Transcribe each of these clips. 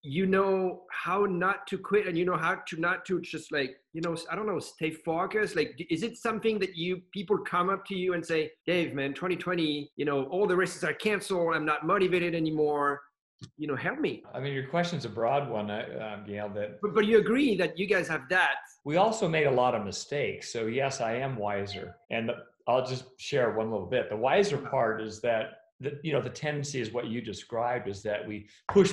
you know how not to quit, and you know how to not to just like, I don't know, stay focused. Like, is it something that people come up to you and say, Dave, man, 2020, all the races are canceled, I'm not motivated anymore, help me. I mean, your question's a broad one, Gail, that But you agree that you guys have that. we also made a lot of mistakes. So yes, I am wiser. And I'll just share one little bit. The wiser part is that the tendency is what you described, is that we push,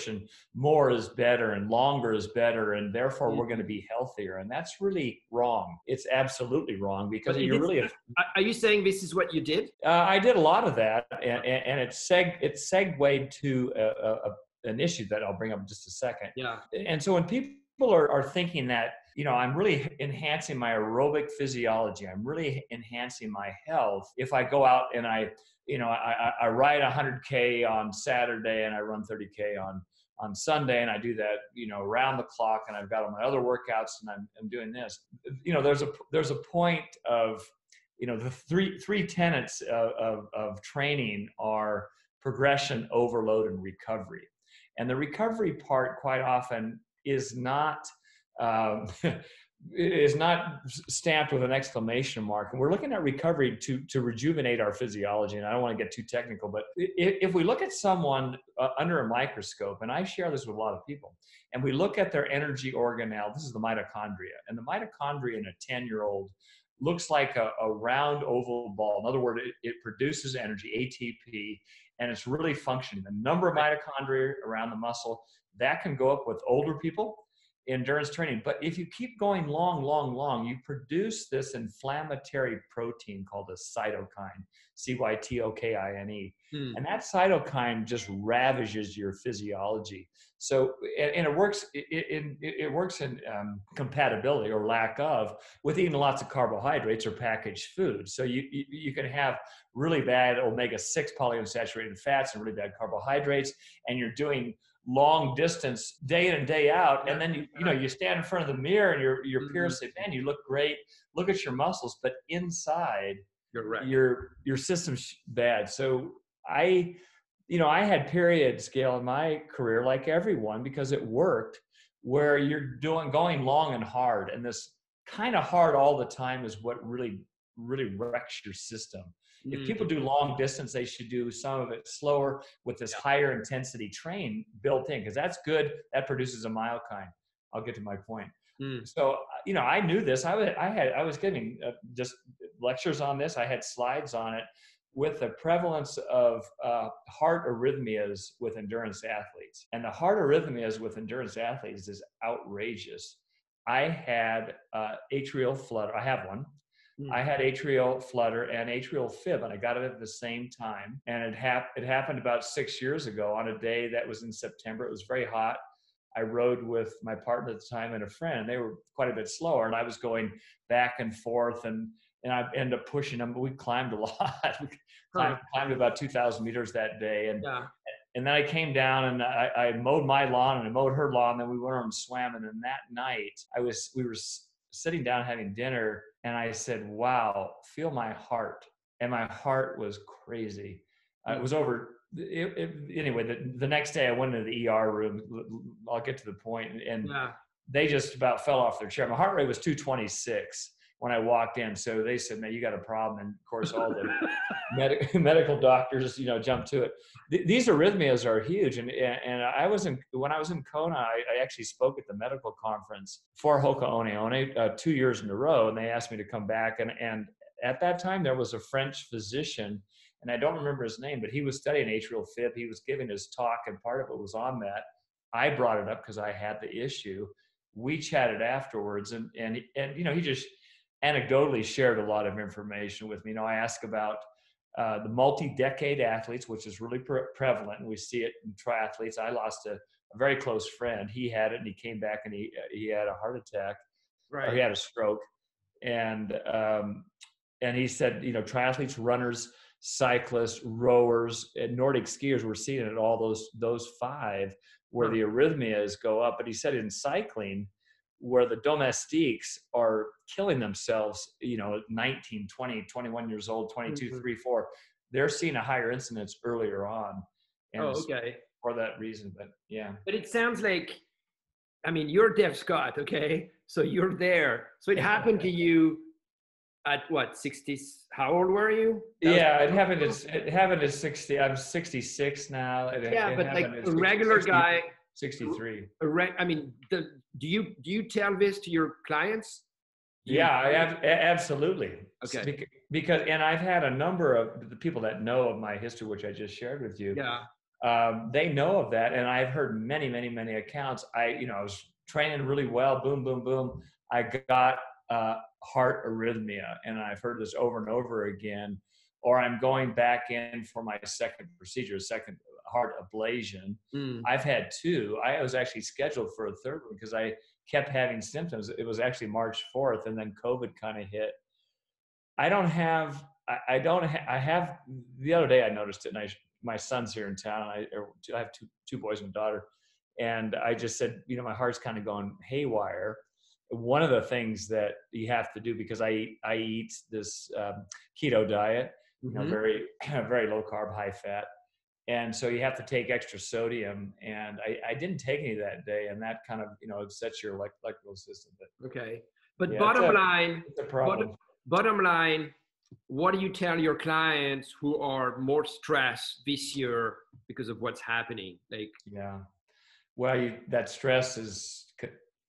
and more is better and longer is better, and therefore we're going to be healthier. And that's really wrong. It's absolutely wrong, because you're really. Are you saying this is what you did? I did a lot of that, and it segued to an issue that I'll bring up in just a second. Yeah. And so when people are thinking that, I'm really enhancing my aerobic physiology, I'm really enhancing my health if I go out and I ride 100K on Saturday and I run 30K on Sunday, and I do that, around the clock, and I've got all my other workouts, and I'm doing this. There's a point of, the three tenets of training are progression, overload, and recovery. And the recovery part quite often is not stamped with an exclamation mark. And we're looking at recovery to rejuvenate our physiology. And I don't want to get too technical, but if we look at someone under a microscope, and I share this with a lot of people, and we look at their energy organelle, this is the mitochondria, and the mitochondria in a 10-year-old looks like a round oval ball. In other words, it produces energy, ATP, and it's really functioning. The number of mitochondria around the muscle, that can go up with older people, endurance training. But if you keep going long, you produce this inflammatory protein called a cytokine, cytokine. And that cytokine just ravages your physiology. So, and it works in compatibility or lack of with eating lots of carbohydrates or packaged food. So you can have really bad omega-6 polyunsaturated fats and really bad carbohydrates, and you're doing long distance day in and day out, and then you stand in front of the mirror and your peers say, man, you look great, look at your muscles, but inside your system's bad. So I had periods, Gail, in my career, like everyone, because it worked, where you're going long and hard, and this kind of hard all the time is what really wrecks your system. If people do long distance, they should do some of it slower with this higher intensity train built in, because that's good. That produces a myokine. I'll get to my point. So, I knew this. I was giving just lectures on this. I had slides on it with the prevalence of heart arrhythmias with endurance athletes. And the heart arrhythmias with endurance athletes is outrageous. I had atrial flutter. I have one. I had atrial flutter and atrial fib, and I got it at the same time. And it happened about 6 years ago on a day that was in September. It was very hot. I rode with my partner at the time and a friend. They were quite a bit slower, and I was going back and forth, and I ended up pushing them. But we climbed a lot. We climbed about 2,000 meters that day. And then I came down and I mowed my lawn and I mowed her lawn. And then we went over and swam. And then that night we were sitting down having dinner, and I said, wow, feel my heart. And my heart was crazy. It was over. Anyway, the next day I went into the ER room. I'll get to the point. And they just about fell off their chair. My heart rate was 226 when I walked in. So they said, man, you got a problem. And of course, all the medical doctors, jumped to it. These arrhythmias are huge. And when I was in Kona, I actually spoke at the medical conference for Hoka One 2 years in a row. And they asked me to come back. And at that time, there was a French physician, and I don't remember his name, but he was studying atrial fib. He was giving his talk, and part of it was on that. I brought it up because I had the issue. We chatted afterwards, and he just anecdotally shared a lot of information with me. I asked about the multi-decade athletes, which is really prevalent, and we see it in triathletes. I lost a very close friend. He had it, and he came back, and he had a heart attack, or he had a stroke, and he said, triathletes, runners, cyclists, rowers, and Nordic skiers were seeing it, all those five where the arrhythmias go up. But he said in cycling, where the domestiques are killing themselves, 19, 20, 21 years old, 22, 3, 4, they're seeing a higher incidence earlier on. And for that reason. But yeah. But it sounds like, I mean, you're Dev Scott, okay? So you're there. So it happened to you at what, 60s? How old were you? It happened at 60. I'm 66 now. But like a regular guy. 63. I mean, do you tell this to your clients? Absolutely. Okay. Because I've had a number of the people that know of my history, which I just shared with you. Yeah. They know of that, and I've heard many, many, many accounts. I was training really well. Boom, boom, boom. I got heart arrhythmia, and I've heard this over and over again. Or I'm going back in for my second procedure, second heart ablation. I've had two. I was actually scheduled for a third one because I kept having symptoms. It was actually March 4th, and then COVID kind of hit. I have the other day I noticed it, and my son's here in town. I have two boys and a daughter, and I just said, my heart's kind of going haywire. One of the things that you have to do, because I eat this keto diet, very, very low carb, high fat. And so you have to take extra sodium, and I didn't take any that day, and that kind of, upsets your electrical system. Okay. But bottom line, it's a problem. Bottom line, what do you tell your clients who are more stressed this year because of what's happening? Well, that stress is,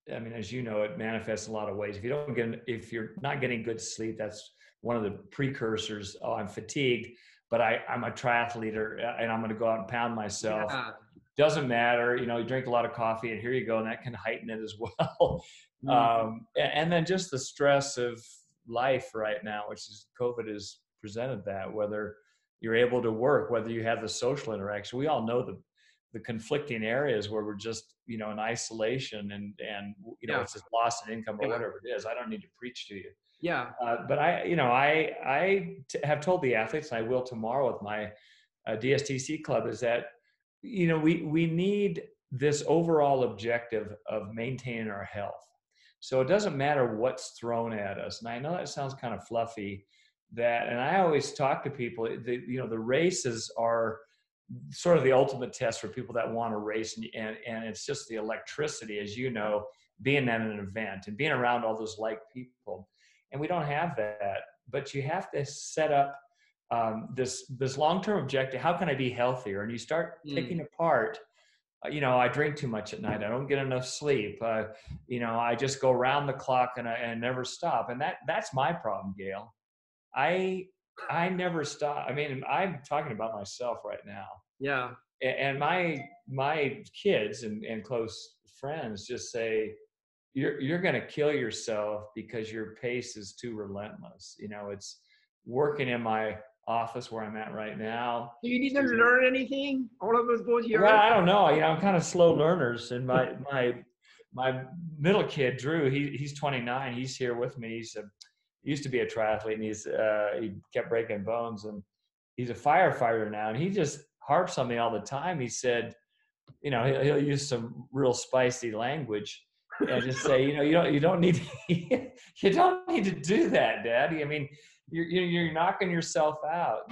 as you know, it manifests in a lot of ways. If you're not getting good sleep, that's one of the precursors. Oh, I'm fatigued, but I'm a triathlete, and I'm going to go out and pound myself. Yeah. Doesn't matter. You drink a lot of coffee, and here you go, and that can heighten it as well. And then just the stress of life right now, which is COVID has presented that, whether you're able to work, whether you have the social interaction. We all know the conflicting areas where we're just, in isolation and it's just loss in income or whatever it is. I don't need to preach to you. Yeah. But I have told the athletes, and I will tomorrow with my DSTC club, is that, we need this overall objective of maintaining our health. So it doesn't matter what's thrown at us. And I know that sounds kind of fluffy, and I always talk to people, the races are sort of the ultimate test for people that want to race. And it's just the electricity, as you know, being at an event and being around all those like people. And we don't have that, but you have to set up this long-term objective. How can I be healthier? And you start picking apart, I drink too much at night. I don't get enough sleep. I just go around the clock and I never stop. And that's my problem, Gail. I never stop. I'm talking about myself right now. Yeah. And my kids and close friends just say, you're going to kill yourself because your pace is too relentless. It's working in my office where I'm at right now. Do you need to learn anything? All of those boys here? Well, I don't know. I'm kind of slow learners. And my middle kid, Drew, he's 29. He's here with me. He used to be a triathlete, and he kept breaking bones, and he's a firefighter now. And he just harps on me all the time. He said, he'll use some real spicy language and just say, you don't need to do that, Daddy. You're knocking yourself out.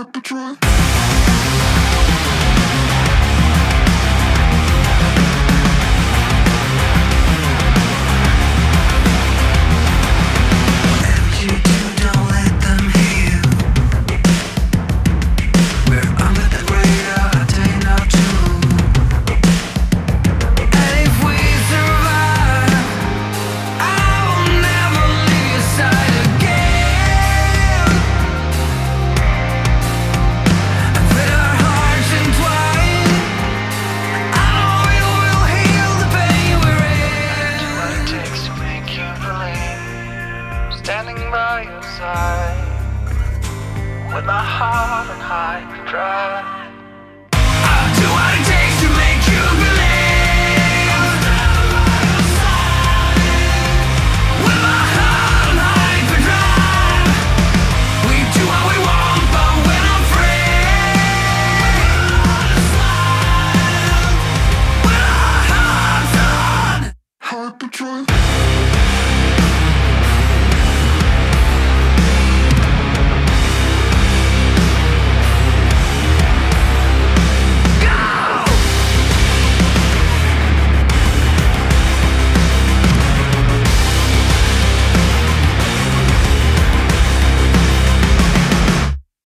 Patrol.